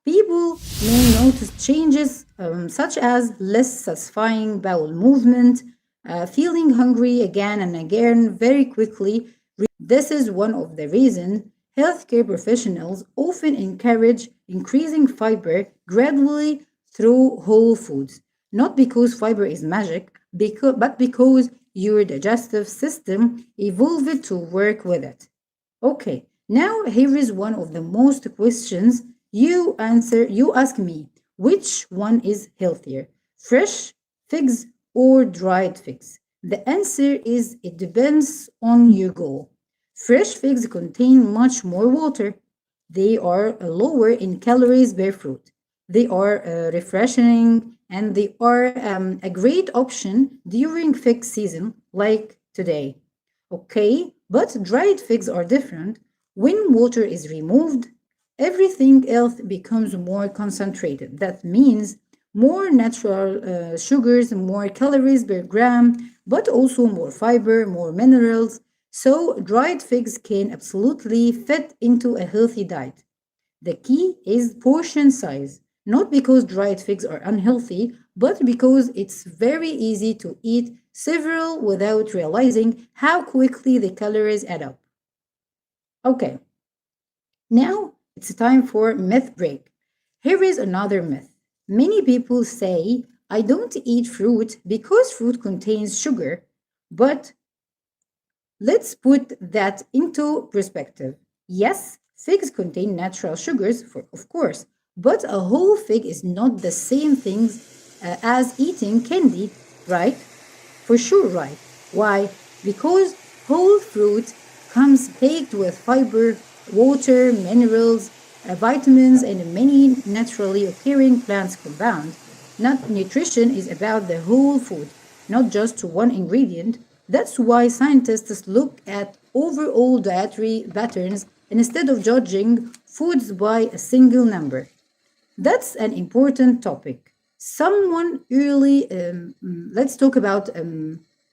People may notice changes such as less satisfying bowel movement, feeling hungry again and again very quickly. This is one of the reasons healthcare professionals often encourage increasing fiber gradually through whole foods. Not because fiber is magic, but because your digestive system evolved to work with it. Okay, now here is one of the most questions you ask me. Which one is healthier? Fresh figs or dried figs? The answer is it depends on your goal. Fresh figs contain much more water. They are lower in calories per fruit. They are refreshing and they are a great option during fig season like today. Okay, but dried figs are different. When water is removed, everything else becomes more concentrated. That means more natural sugars, more calories per gram, but also more fiber, more minerals. So, dried figs can absolutely fit into a healthy diet. The key is portion size, not because dried figs are unhealthy, but because it's very easy to eat several without realizing how quickly the calories add up. Okay, now it's time for myth break. Here is another myth. Many people say, I don't eat fruit because fruit contains sugar, but let's put that into perspective. Yes, figs contain natural sugars, of course, but a whole fig is not the same thing as eating candy, right? For sure, right. Why? Because whole fruit comes packed with fiber, water, minerals, vitamins, and many naturally occurring plant compounds. Not nutrition is about the whole food, not just one ingredient. That's why scientists look at overall dietary patterns instead of judging foods by a single number. That's an important topic. Let's talk about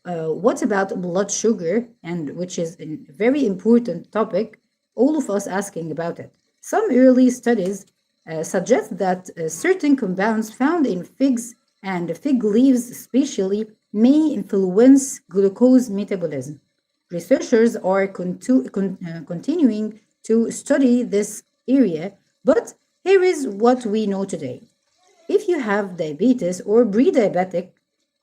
what about blood sugar, and which is a very important topic. All of us asking about it. Some early studies suggest that certain compounds found in figs and fig leaves, especially, may influence glucose metabolism. Researchers are continuing to study this area, but here is what we know today. If you have diabetes or pre-diabetic,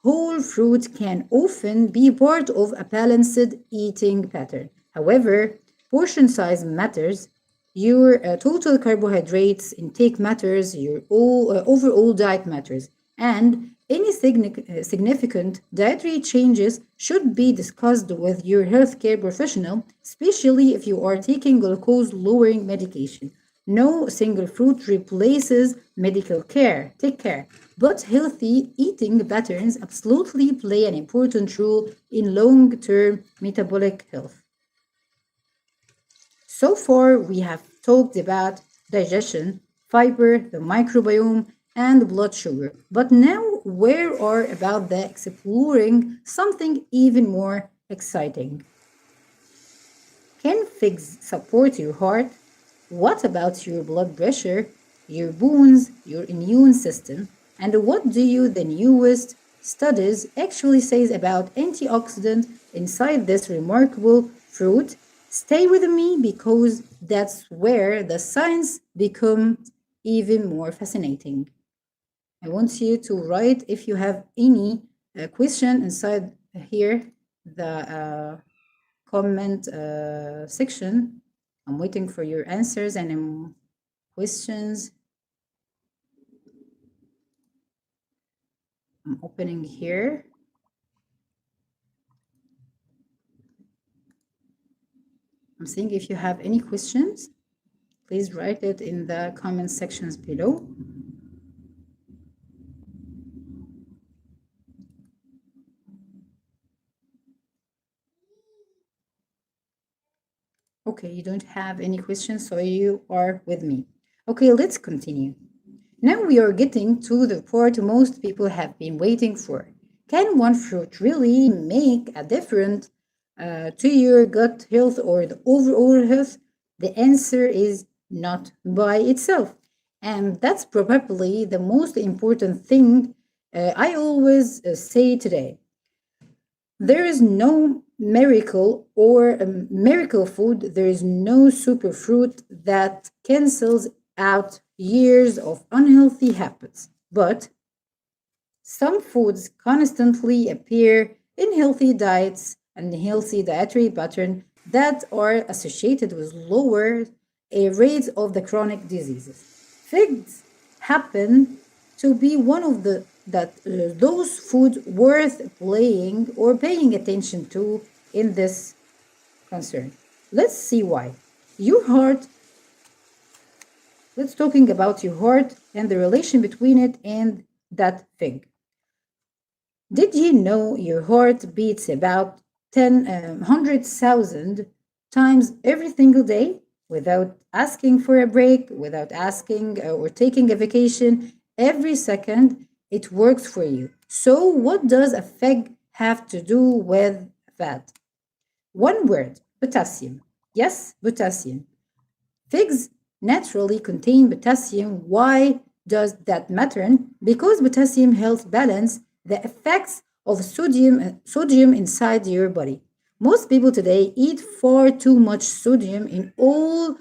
whole fruit can often be part of a balanced eating pattern. However, portion size matters. Your total carbohydrates intake matters, your overall diet matters, and any significant dietary changes should be discussed with your healthcare professional, especially if you are taking glucose lowering medication. No single fruit replaces medical care. Take care. But healthy eating patterns absolutely play an important role in long term metabolic health. So far, we have talked about digestion, fiber, the microbiome, and blood sugar. But now we are about the exploring something even more exciting. Can figs support your heart? What about your blood pressure, your bones, your immune system? And what do you the newest studies actually says about antioxidants inside this remarkable fruit? Stay with me because that's where the science becomes even more fascinating. I want you to write if you have any question inside here, the comment section. I'm waiting for your answers and questions. I'm opening here. I'm seeing if you have any questions, please write it in the comment sections below. Okay, you don't have any questions, so you are with me. Okay, let's continue. Now we are getting to the part most people have been waiting for. Can one fruit really make a difference to your gut health or the overall health? The answer is not by itself. And that's probably the most important thing I always say today. There is no miracle or a miracle food. There is no superfruit that cancels out years of unhealthy habits. But some foods constantly appear in healthy diets and healthy dietary pattern that are associated with lower rates of the chronic diseases. Figs happen to be one of the that those foods worth playing or paying attention to in this concern. Let's see why. Your heart, let's talking about your heart and the relation between it and that fig. Did you know your heart beats about 100,000 times every single day without asking for a break, without asking or taking a vacation? Every second it works for you. So, what does a fig have to do with that? One word, potassium. Yes, potassium. Figs naturally contain potassium. Why does that matter? Because potassium helps balance the effects of sodium inside your body. Most people today eat far too much sodium in all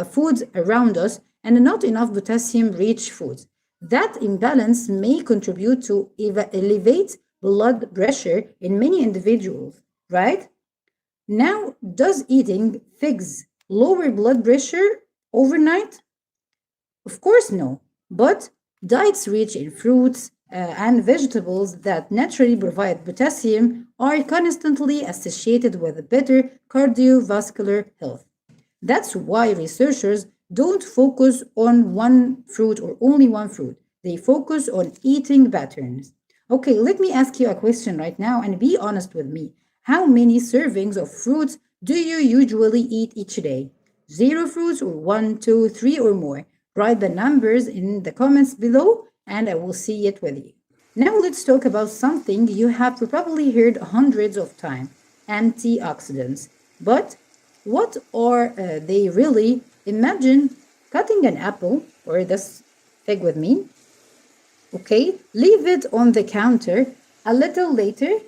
foods around us and not enough potassium rich foods. That imbalance may contribute to elevate blood pressure in many individuals, right? Now, does eating figs lower blood pressure overnight? Of course, no. But diets rich in fruits and vegetables that naturally provide potassium are constantly associated with better cardiovascular health. That's why researchers don't focus on one fruit or only one fruit. They focus on eating patterns. Okay, let me ask you a question right now and be honest with me. How many servings of fruits do you usually eat each day? Zero fruits or one, two, three, or more? Write the numbers in the comments below and I will see it with you. Now let's talk about something you have probably heard hundreds of times, antioxidants. But what are they really? Imagine cutting an apple, or this fig with me, okay? Leave it on the counter. A little later,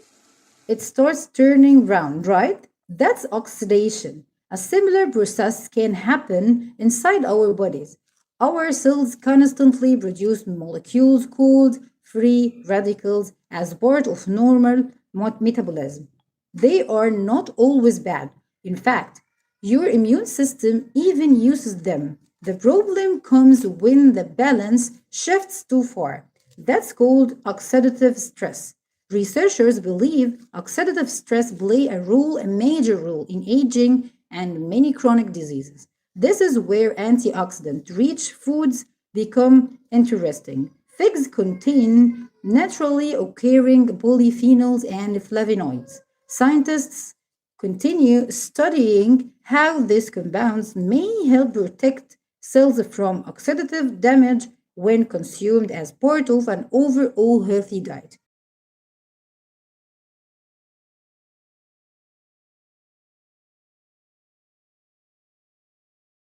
it starts turning brown, right? That's oxidation. A similar process can happen inside our bodies. Our cells constantly produce molecules called free radicals as part of normal metabolism. They are not always bad. In fact, your immune system even uses them. The problem comes when the balance shifts too far. That's called oxidative stress. Researchers believe oxidative stress play a major role in aging and many chronic diseases. This is where antioxidant-rich foods become interesting. Figs contain naturally occurring polyphenols and flavonoids. Scientists continue studying how these compounds may help protect cells from oxidative damage when consumed as part of an overall healthy diet.